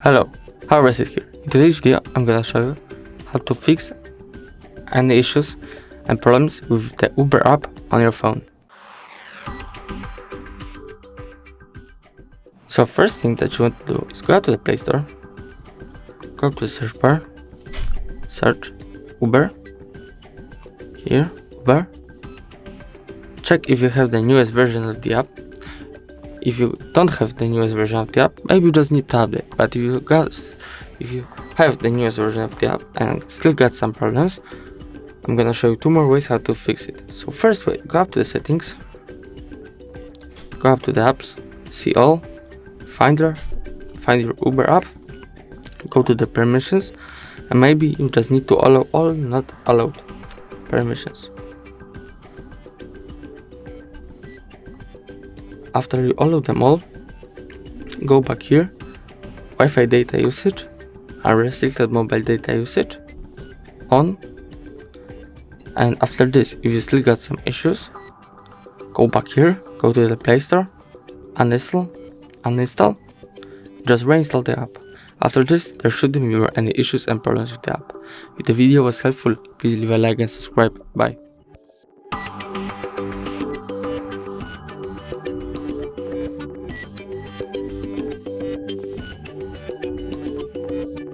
Hello, Harvest is here. In today's video, I'm gonna show you how to fix any issues and problems with the Uber app on your phone. So first thing that you want to do is go out to the Play Store, go to the search bar, search Uber, here, Uber, check if you have the newest version of the app. If you don't have the newest version of the app, maybe you just need to update. But if you have the newest version of the app and still got some problems, I'm gonna show you two more ways how to fix it. So first way, go up to the settings, go up to the apps, see all, find your Uber app, go to the permissions, and maybe you just need to allow all not allowed permissions. After you allow them all, go back here, Wi-Fi data usage, unrestricted mobile data usage, on, and after this, if you still got some issues, go back here, go to the Play Store, uninstall, just reinstall the app. After this, there shouldn't be any issues and problems with the app. If the video was helpful, please leave a like and subscribe. Bye.